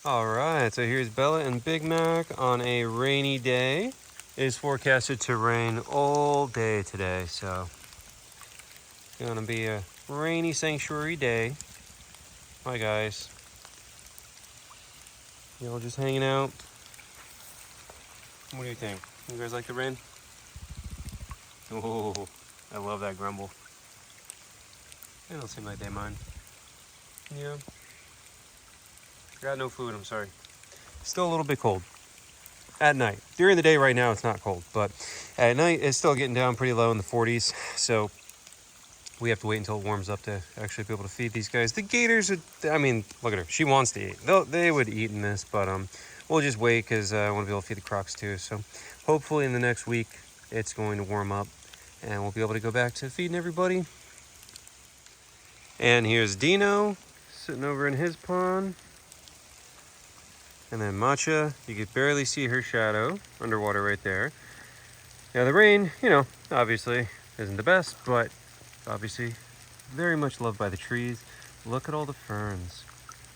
All right, so here's Bella and Big Mac on a rainy day. It is forecasted to rain all day today, so it's gonna be a rainy sanctuary day. Hi guys, y'all just hanging out. What do you think? You guys like the rain? Oh, I love that grumble. They don't seem like they mind. Yeah. Got no food, I'm sorry. Still a little bit cold. At night. During the day right now it's not cold, but at night it's still getting down pretty low in the 40s, so we have to wait until it warms up to actually be able to feed these guys. The gators, I mean, look at her. She wants to eat. They would eat in this, but we'll just wait because I want to be able to feed the crocs too. So hopefully in the next week it's going to warm up and we'll be able to go back to feeding everybody. And here's Dino sitting over in his pond. And then Matcha, you could barely see her shadow underwater right there. Now the rain, obviously isn't the best, but obviously very much loved by the trees. Look at all the ferns.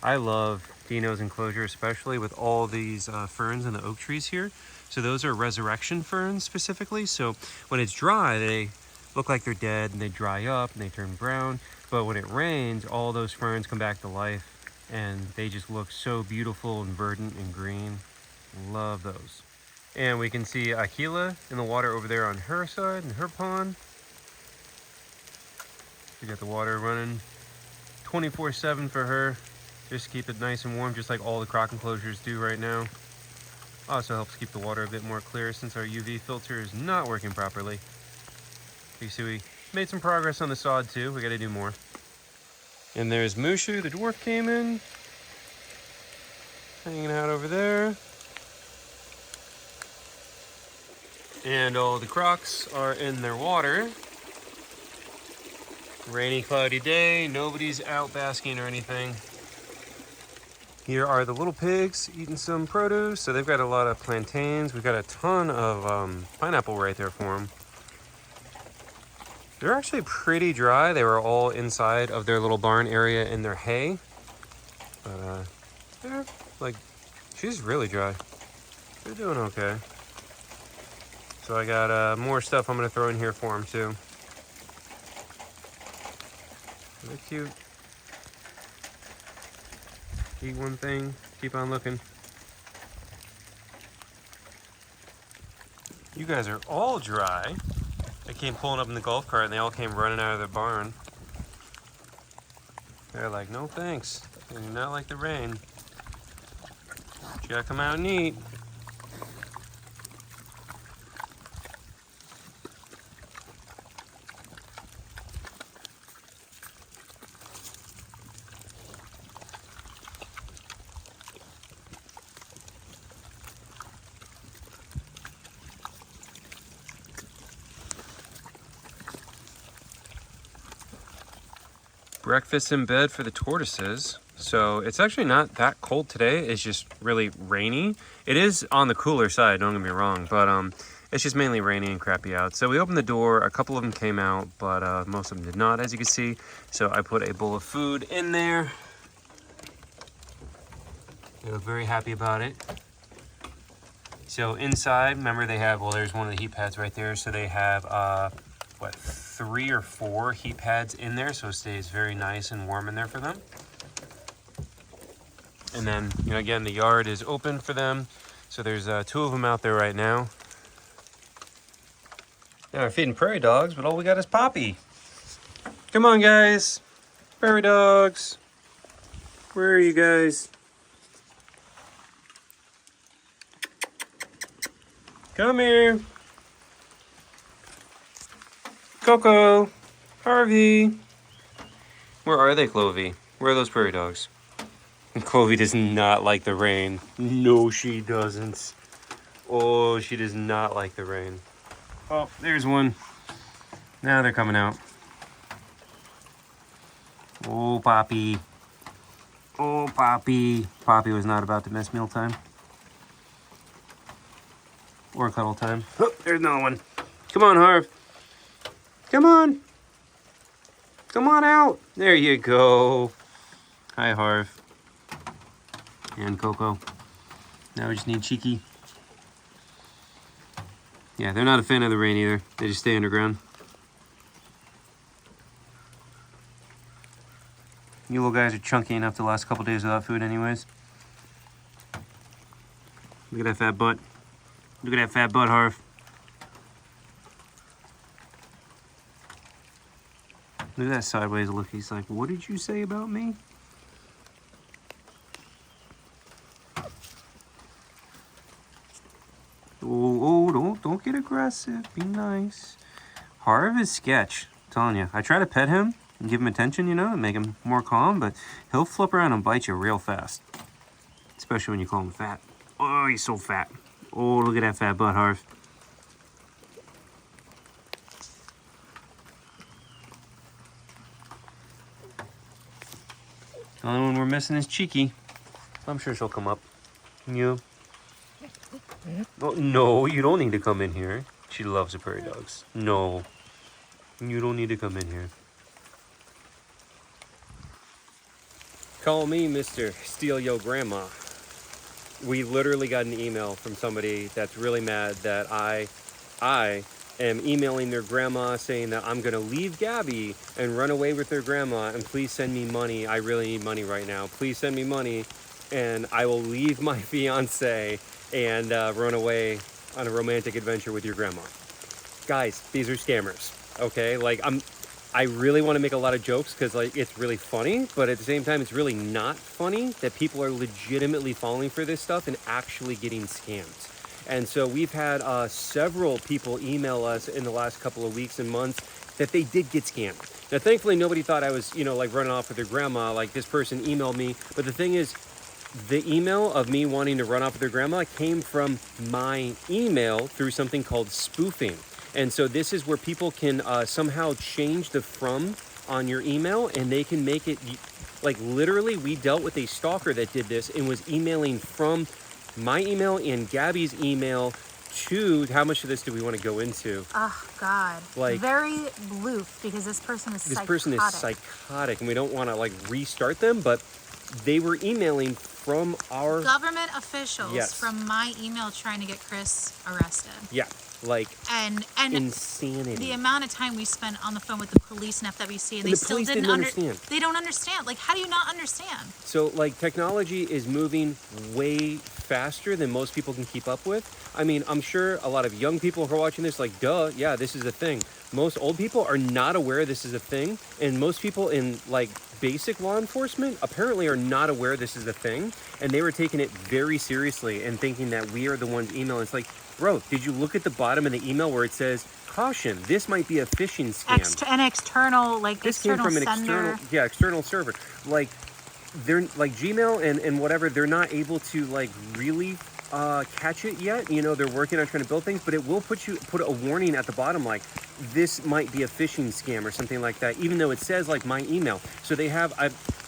I love Dino's enclosure, especially with all these ferns and the oak trees here. So those are resurrection ferns specifically. So when it's dry, they look like they're dead and they dry up and they turn brown. But when it rains, all those ferns come back to life and they just look so beautiful and verdant and green. Love those. And we can see Aquila in the water over there on her side, in her pond. We got the water running 24/7 for her, just to keep it nice and warm, just like all the croc enclosures do right now. Also helps keep the water a bit more clear since our UV filter is not working properly. You see we made some progress on the sod too, we gotta do more. And there's Mushu, the dwarf came in, hanging out over there. And all the crocs are in their water. Rainy, cloudy day, nobody's out basking or anything. Here are the little pigs eating some produce. So they've got a lot of plantains. We've got a ton of pineapple right there for them. They're actually pretty dry. They were all inside of their little barn area in their hay. But they're she's really dry. They're doing okay. So I got more stuff I'm gonna throw in here for them too. They're cute. Eat one thing, keep on looking. You guys are all dry. They came pulling up in the golf cart and they all came running out of the barn. They're like, no thanks. They do not like the rain. You gotta come out and eat. Breakfast in bed for the tortoises. So it's actually not that cold today. It's just really rainy. It is on the cooler side, don't get me wrong, but it's just mainly rainy and crappy out. So we opened the door, a couple of them came out, but most of them did not, as you can see. So I put a bowl of food in there. They look very happy about it. So inside, remember they have, well, there's one of the heat pads right there. So they have, 3 or 4 heat pads in there, so it stays very nice and warm in there for them. And then, again, the yard is open for them. So there's 2 of them out there right now. Now we're feeding prairie dogs, but all we got is Poppy. Come on, guys. Prairie dogs. Where are you guys? Come here. Coco, Harvey. Where are they, Clovey? Where are those prairie dogs? Clovey does not like the rain. No, she doesn't. Oh, she does not like the rain. Oh, there's one. Now they're coming out. Oh, Poppy. Oh, Poppy. Poppy was not about to miss mealtime. Or cuddle time. Oh, there's another one. Come on, Harv. Come on. Come on out. There you go. Hi, Harv. and Coco. Now we just need Cheeky. Yeah, they're not a fan of the rain either. They just stay underground. You little guys are chunky enough to last a couple days without food anyways. Look at that fat butt. Look at that fat butt, Harv. Look at that sideways look. He's like, what did you say about me? Oh, don't get aggressive. Be nice. Harv is sketch. I'm telling you. I try to pet him and give him attention, you know, and make him more calm, but he'll flip around and bite you real fast. Especially when you call him fat. Oh, he's so fat. Oh, look at that fat butt, Harv. The only one we're missing is Cheeky. I'm sure she'll come up. Yeah. Oh, no, you don't need to come in here. She loves the prairie dogs. No, you don't need to come in here. Call me Mr. Steal Yo Grandma. We literally got an email from somebody that's really mad that I am emailing their grandma saying that I'm gonna leave Gabby and run away with their grandma, and please send me money. I really need money right now. Please send me money and I will leave my fiance and run away on a romantic adventure with your grandma. Guys, these are scammers, okay? Like, I really want to make a lot of jokes because, like, it's really funny, but at the same time, it's really not funny that people are legitimately falling for this stuff and actually getting scammed. And so we've had several people email us in the last couple of weeks and months that they did get scammed. Now, thankfully, nobody thought I was, you know, like running off with their grandma. Like, this person emailed me, but the thing is, the email of me wanting to run off with their grandma came from my email through something called spoofing. And so this is where people can somehow change the from on your email, and they can make it, like, literally, we dealt with a stalker that did this and was emailing from my email and Gabby's email to, how much of this do we want to go into? Oh, God. Like, very bloof, because this person is psychotic. This person is psychotic, and we don't want to, like, restart them, but they were emailing from our government officials. Yes. From my email trying to get Chris arrested. Yeah, like, and insanity. The amount of time we spent on the phone with the police and FWC, and they still didn't understand. They don't understand. Like, how do you not understand? So, like, technology is moving way faster than most people can keep up with. I mean, I'm sure a lot of young people who are watching this, like, duh, yeah, this is a thing. Most old people are not aware this is a thing, and most people in, like, basic law enforcement apparently are not aware this is a thing, and they were taking it very seriously and thinking that we are the ones emailing. It's like, bro, did you look at the bottom of the email where it says, caution, this might be a phishing scam? An external, like, this external came from an sender. external server. Like, they're, like, Gmail and whatever, they're not able to, like, really catch it yet. You know, they're working on trying to build things, but it will put a warning at the bottom, like, this might be a phishing scam or something like that, even though it says, like, my email. So they have,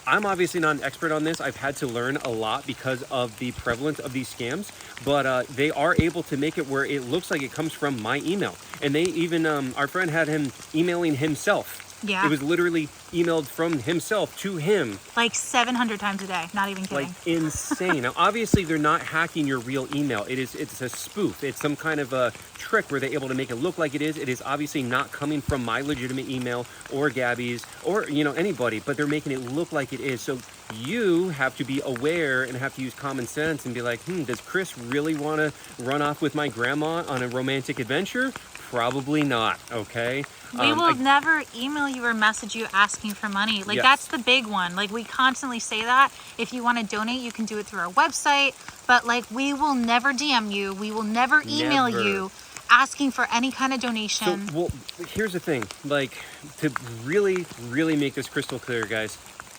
I'm obviously not an expert on this. I've had to learn a lot because of the prevalence of these scams, but they are able to make it where it looks like it comes from my email. And they even, our friend had him emailing himself. Yeah. It was literally emailed from himself to him. Like 700 times a day. Not even kidding. Like, insane. Now, obviously, they're not hacking your real email. It's a spoof. It's some kind of a trick where they're able to make it look like it is. It is obviously not coming from my legitimate email or Gabby's or, you know, anybody, but they're making it look like it is. So you have to be aware and have to use common sense and be like, does Chris really want to run off with my grandma on a romantic adventure? Probably not, okay? We will never email you or message you asking for money. Like, yes. That's the big one. Like, we constantly say that. If you want to donate, you can do it through our website. But, like, we will never DM you. We will never email you asking for any kind of donation. So, well, here's the thing. Like, to really, really make this crystal clear, guys,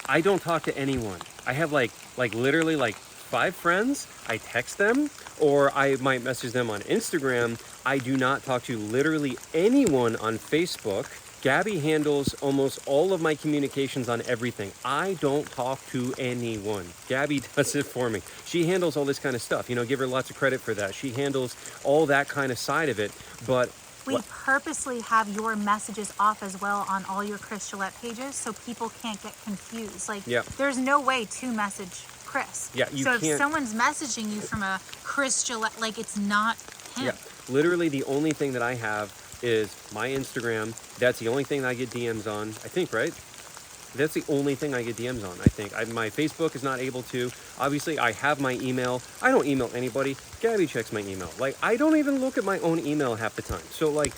I don't talk to anyone. I have, like literally, like, 5 friends. I text them, or I might message them on Instagram. I do not talk to literally anyone on Facebook. Gabby handles almost all of my communications on everything. I don't talk to anyone. Gabby does it for me. She handles all this kind of stuff. You know, give her lots of credit for that. She handles all that kind of side of it. But we purposely have your messages off as well on all your Chris Gillette pages so people can't get confused. Like, there's no way to message Chris. Yeah, you so if can't- someone's messaging you from a Chris Gillette, like it's not him. Yeah, literally the only thing that I have is my Instagram. That's the only thing I get DMs on, I think, right? That's the only thing I get DMs on, I think. My Facebook is not able to. Obviously, I have my email. I don't email anybody. Gabby checks my email. Like, I don't even look at my own email half the time. So, like,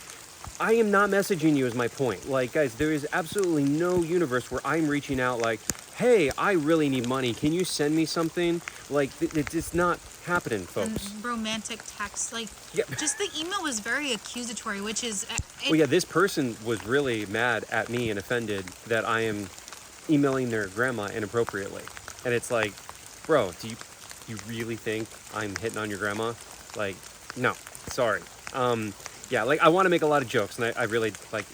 I am not messaging you is my point. Like, guys, there is absolutely no universe where I'm reaching out like, hey, I really need money. Can you send me something? Like, it's not happening, folks. And romantic text, like, Yeah. just the email was very accusatory, which is... Well, yeah, this person was really mad at me and offended that I am emailing their grandma inappropriately. And it's like, bro, do you really think I'm hitting on your grandma? Like, no, sorry. Yeah, like, I want to make a lot of jokes, and I really, like,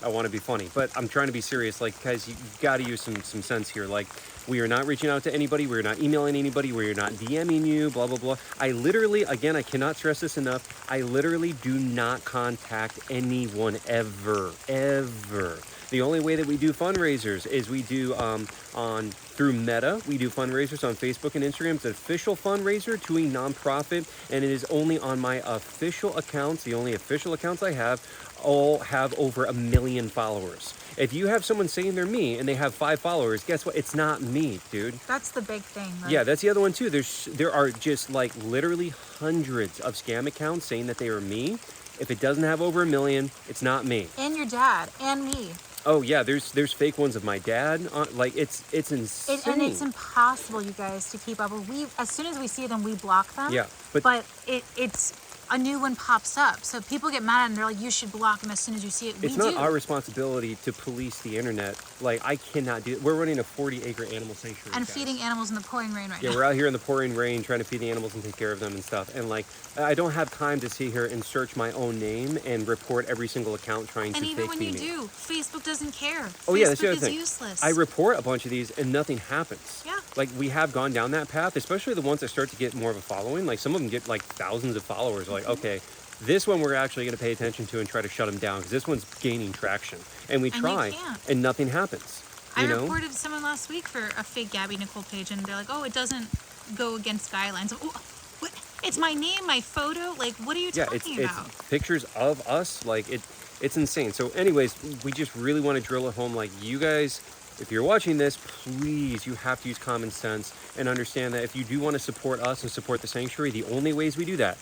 I want to be funny, but I'm trying to be serious. Like, guys, you got to use some sense here. Like, we are not reaching out to anybody. We are not emailing anybody. We are not DMing you, blah, blah, blah. I literally, again, I cannot stress this enough. I literally do not contact anyone ever, ever. The only way that we do fundraisers is we do through Meta. We do fundraisers on Facebook and Instagram. It's an official fundraiser to a nonprofit, and it is only on my official accounts. The only official accounts I have all have over 1 million followers. If you have someone saying they're me and they have 5 followers, guess what? It's not me, dude. That's the big thing, right? Yeah, that's the other one too. There are just like literally hundreds of scam accounts saying that they are me. If it doesn't have over 1 million, it's not me. And your dad, and me. Oh yeah, there's fake ones of my dad. Like it's insane. And it's impossible, you guys, to keep up. As soon as we see them, we block them. Yeah, but it's a new one pops up, so people get mad and they're like, "You should block them as soon as you see it." It's not our responsibility to police the internet. Like, I cannot do it. We're running a 40-acre animal sanctuary. And guys. feeding animals in the pouring rain right now. Yeah, we're out here in the pouring rain trying to feed the animals and take care of them and stuff. And like, I don't have time to sit here and search my own name and report every single account trying And to even fake when you feed me. do, Facebook doesn't care. Oh yeah, that's the Facebook other is thing. useless. I report a bunch of these and nothing happens. Yeah. Like, we have gone down that path, especially the ones that start to get more of a following. Like, some of them get like thousands of followers. Like, okay, this one we're actually going to pay attention to and try to shut them down because this one's gaining traction. And we try, and nothing happens. I reported someone last week for a fake Gabby Nicole page, and they're like, "Oh, it doesn't go against guidelines." Oh, what? It's my name, my photo. Like, what are you talking about? It's pictures of us. Like, it's insane. So anyways, we just really want to drill it home. Like, you guys, if you're watching this, please, you have to use common sense and understand that if you do want to support us and support the sanctuary, the only ways we do that,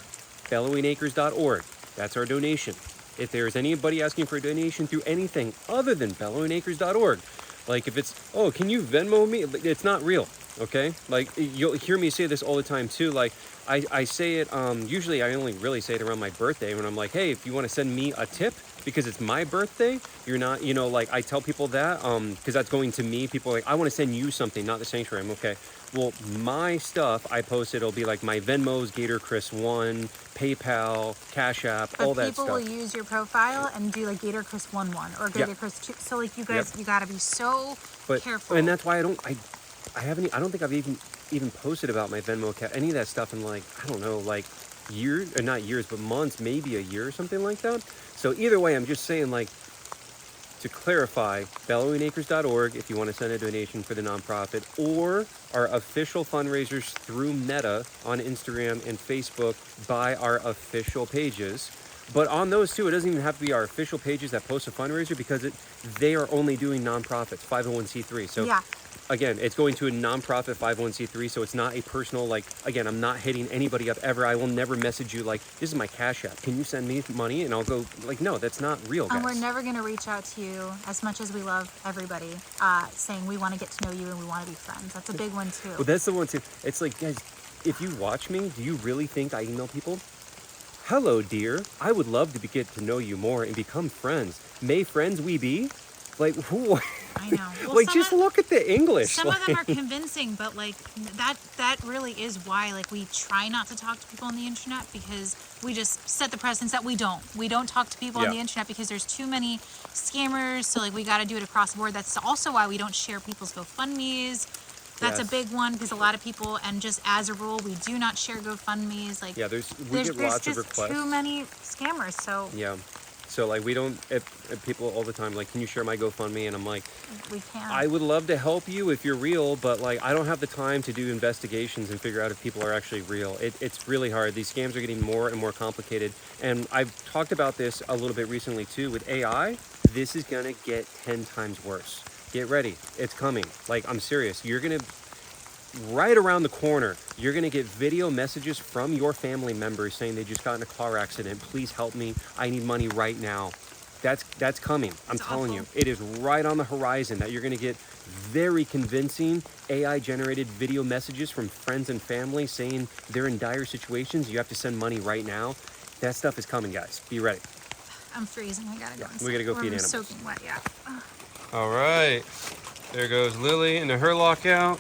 bellowingacres.org. That's our donation. If there's anybody asking for a donation through anything other than bellowingacres.org, like if it's, oh, can you Venmo me? It's not real, okay? Like, you'll hear me say this all the time too. Like, I say it, usually I only really say it around my birthday when I'm like, hey, if you want to send me a tip, because it's my birthday, you're not, you know, like, I tell people that, because that's going to me. People are like, I want to send you something, not the sanctuary. I'm okay. Well, my stuff I post, it'll be like my Venmos, Gator Chris 1, PayPal, Cash App, all that stuff. People will use your profile and do like Gator Chris 1-1 or Gator Chris 2. So like, you guys, you gotta be so careful. And that's why I don't think I've even posted about my Venmo account, any of that stuff in like, I don't know, like years, or not years, but months, maybe a year or something like that. So either way, I'm just saying, like, to clarify, bellowingacres.org if you want to send a donation for the nonprofit, or our official fundraisers through Meta on Instagram and Facebook by our official pages. But on those two, it doesn't even have to be our official pages that post a fundraiser, because they are only doing nonprofits, 501c3. So again, it's going to a nonprofit 501c3, so it's not a personal, like, again, I'm not hitting anybody up ever. I will never message you like, this is my Cash App, can you send me money? And I'll go, like, no, that's not real, guys. And we're never going to reach out to you, as much as we love everybody, saying we want to get to know you and we want to be friends. That's a big one too. Well, that's the one too. It's like, guys, if you watch me, do you really think I email people? Hello, dear. I would love to get to know you more and become friends. May friends we be? Like, who? I know. Well, like, just look at the English. Some of them are convincing, but like that really is why, like, we try not to talk to people on the internet, because we just set the precedence that we don't talk to people on the internet, because there's too many scammers. So like, we got to do it across the board. That's also why we don't share people's GoFundMe's. That's a big one, because a lot of people, and just as a rule, we do not share GoFundMe's. Like, we get lots of requests. There's too many scammers. So So like we don't, if people all the time like, can you share my GoFundMe? And I'm like, We can't. I would love to help you if you're real, but like I don't have the time to do investigations and figure out if people are actually real. It's really hard. These scams are getting more and more complicated. And I've talked about this a little bit recently too with AI. This is gonna get 10 times worse. Get ready, it's coming. Like I'm serious. You're gonna, right around the corner, you're gonna get video messages from your family members saying they just got in a car accident. Please help me. I need money right now. That's coming. I'm telling you, it is right on the horizon that you're gonna get very convincing AI generated video messages from friends and family saying they're in dire situations. You have to send money right now. That stuff is coming, guys. Be ready. I'm freezing. I gotta go. Yeah, we gotta go feed I'm animals. soaking wet. Yeah. All right, there goes Lily into her lockout.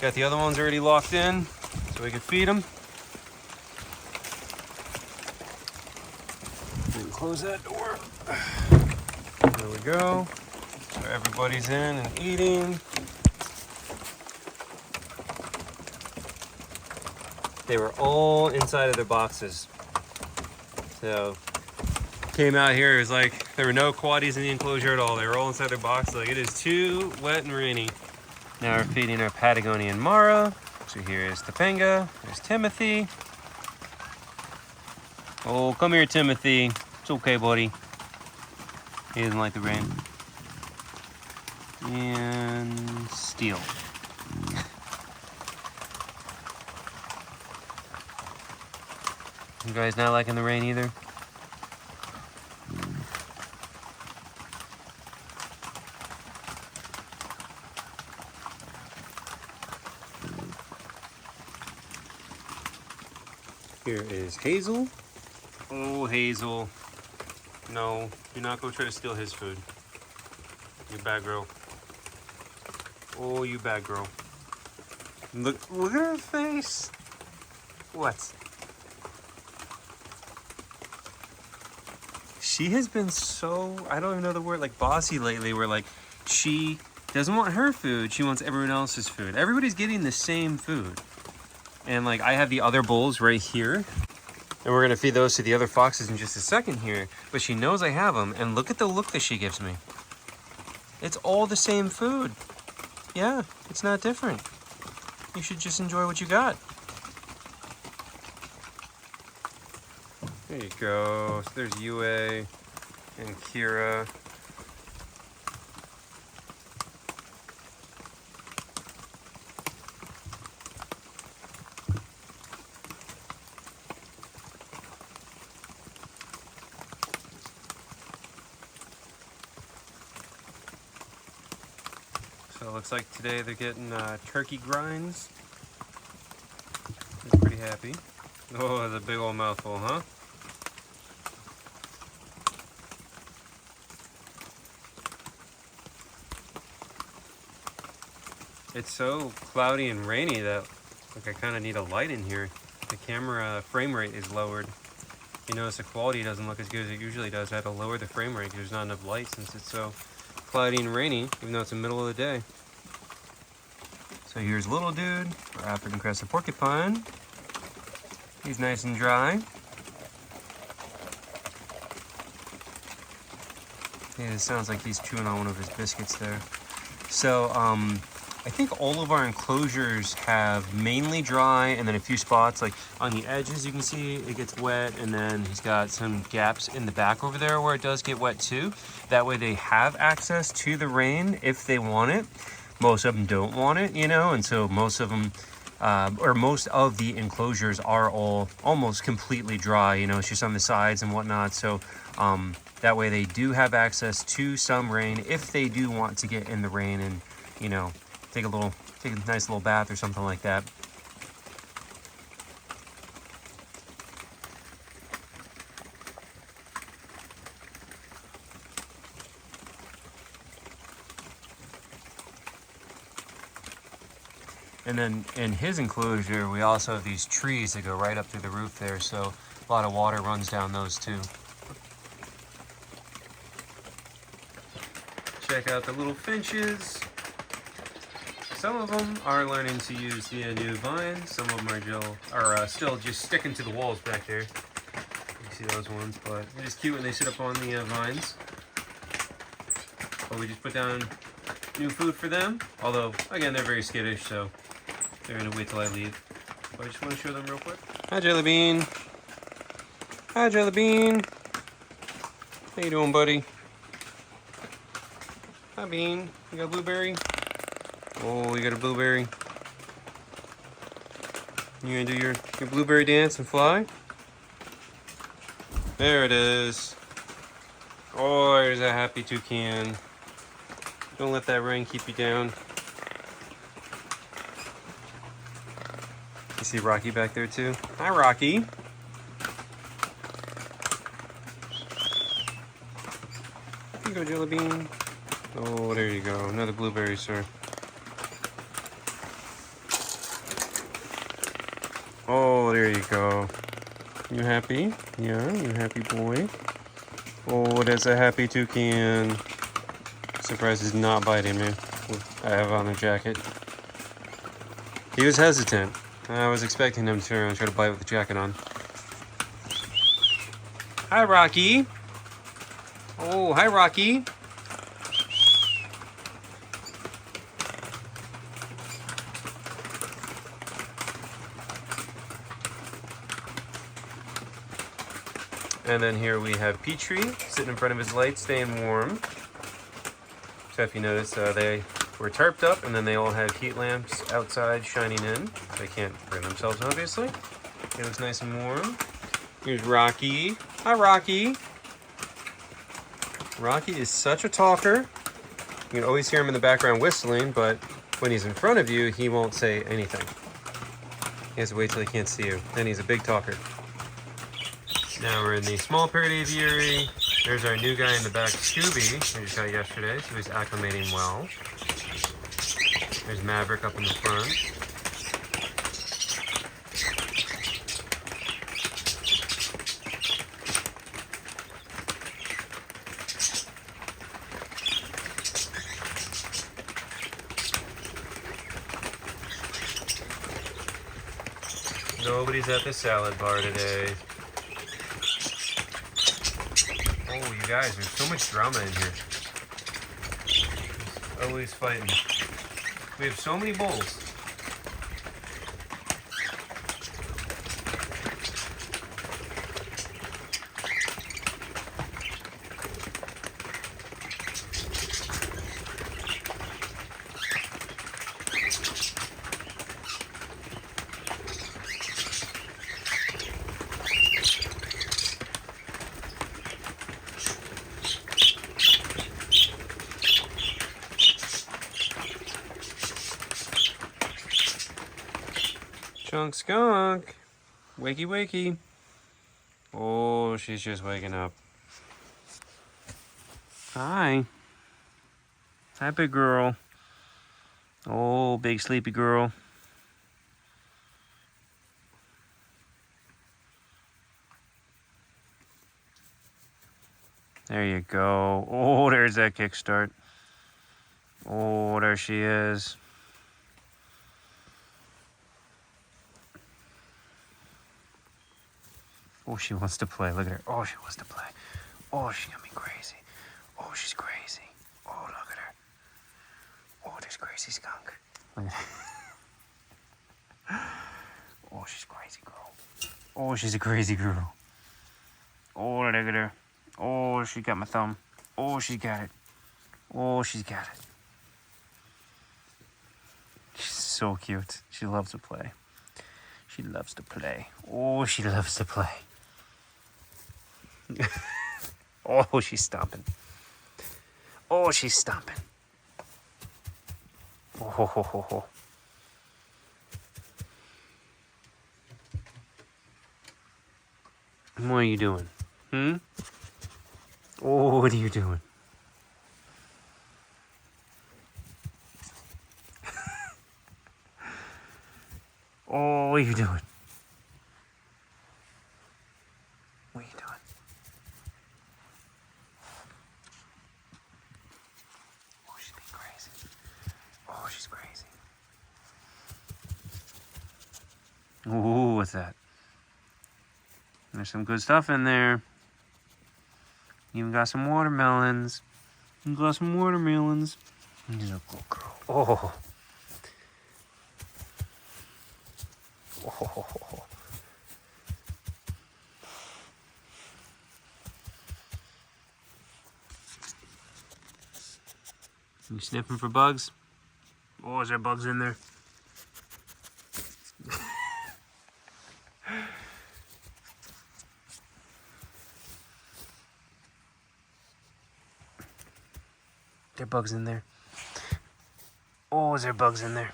Got the other ones already locked in so we can feed them. And close that door. There we go. So everybody's in and eating. They were all inside of their boxes. So came out here, it was like there were no quaddies in the enclosure at all. They were all inside their box. Like it is too wet and rainy. Now we're feeding our Patagonian Mara. So here is Topanga. There's Timothy. Oh, come here, Timothy. It's okay, buddy. He doesn't like the rain. And Steel. You guys not liking the rain either? Here is Hazel. Oh, Hazel. No, do not go try to steal his food. You bad girl. Oh, you bad girl. Look at her face. What? She has been so, I don't even know the word, like bossy lately, where like she doesn't want her food, she wants everyone else's food. Everybody's getting the same food. And like I have the other bowls right here. And we're gonna feed those to the other foxes in just a second here. But she knows I have them, and look at the look that she gives me. It's all the same food. Yeah, it's not different. You should just enjoy what you got. There you go. So there's Yue and Kira. So it looks like today they're getting turkey grinds. They're pretty happy. Oh, that's a big old mouthful, huh? It's so cloudy and rainy that like I kind of need a light in here. The camera frame rate is lowered. You notice the quality doesn't look as good as it usually does. I had to lower the frame rate because there's not enough light since it's so cloudy and rainy, even though it's the middle of the day. So here's little dude, our African crested porcupine. He's nice and dry. Yeah, it sounds like he's chewing on one of his biscuits there. So, I think all of our enclosures have mainly dry and then a few spots like on the edges you can see it gets wet, and then he's got some gaps in the back over there where it does get wet too. That way they have access to the rain if they want it. Most of them don't want it, you know, and so most of them or most of the enclosures are all almost completely dry, you know, it's just on the sides and whatnot. So that way they do have access to some rain if they do want to get in the rain and, you know, take a nice little bath or something like that. And then in his enclosure, we also have these trees that go right up through the roof there, so a lot of water runs down those too. Check out the little finches. Some of them are learning to use the new vines. Some of them are still just sticking to the walls back there. You see those ones, but they're just cute when they sit up on the vines. But we just put down new food for them. Although, again, they're very skittish, so they're gonna wait till I leave. But I just want to show them real quick. Hi, Jelly Bean. Hi, Jelly Bean. How you doing, buddy? Hi, Bean. You got a blueberry? Oh, you got a blueberry. You gonna do your blueberry dance and fly? There it is. Oh, there's a happy toucan. Don't let that rain keep you down. You see Rocky back there too? Hi, Rocky. Here you go, Jelly Bean. Oh, there you go. Another blueberry, sir. Oh, there you go. You happy? Yeah, you happy boy. Oh, that's a happy toucan. Surprised he's not biting me. I have on a jacket. He was hesitant. I was expecting him to turn around and try to bite with the jacket on. Hi, Rocky. Oh, hi, Rocky. And then here we have Petrie sitting in front of his light, staying warm. So if you notice, they were tarped up, and then they all have heat lamps outside shining in. They can't burn themselves, obviously. It looks nice and warm. Here's Rocky. Hi, Rocky. Rocky is such a talker. You can always hear him in the background whistling, but when he's in front of you, he won't say anything. He has to wait till he can't see you. Then he's a big talker. Now we're in the small paired aviary. There's our new guy in the back, Scooby, who just got yesterday, so he's acclimating well. There's Maverick up in the front. Nobody's at the salad bar today. Oh, you guys, there's so much drama in here. Always fighting. We have so many bowls. Chunk skunk. Wakey wakey. Oh, she's just waking up. Hi. Hi, big girl. Oh, big sleepy girl. There you go. Oh, there's that kickstart. Oh, there she is. Oh, she wants to play. Look at her. Oh, she wants to play. Oh, she's got me crazy. Oh, she's crazy. Oh, look at her. Oh, there's crazy skunk. Look at her. Oh, she's crazy girl. Oh, she's a crazy girl. Oh, look at her. Oh, she got my thumb. Oh, she got it. Oh, she's got it. She's so cute. She loves to play. She loves to play. Oh, she loves to play. Oh, she's stomping. Oh, she's stomping. Oh, ho, ho, ho, ho. What are you doing? Oh, what are you doing? Oh, what are you doing? What are you doing? Oh, she's being crazy. Oh, she's crazy. Ooh, what's that? There's some good stuff in there. Even got some watermelons. You got some watermelons. You're a good girl. Oh. Oh. You sniffing for bugs? Oh, is there bugs in there? There are bugs in there. Oh, is there bugs in there?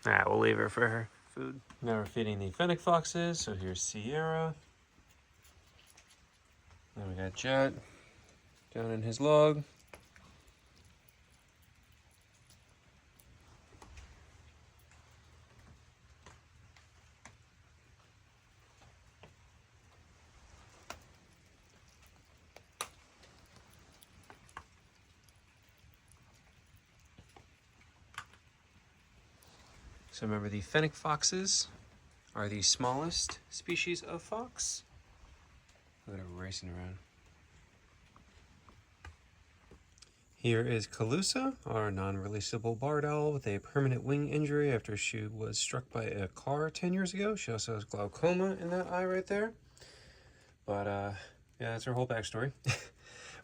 Alright, we'll leave her for her food. Now we're feeding the fennec foxes. So here's Sierra. Then we got Jet down in his log. So remember, the fennec foxes are the smallest species of fox. Look at her racing around. Here is Calusa, our non-releasable barred owl with a permanent wing injury after she was struck by a car 10 years ago. She also has glaucoma in that eye right there. But yeah, that's her whole backstory.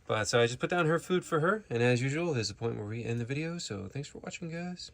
But so I just put down her food for her, and as usual, this is the point where we end the video. So thanks for watching, guys.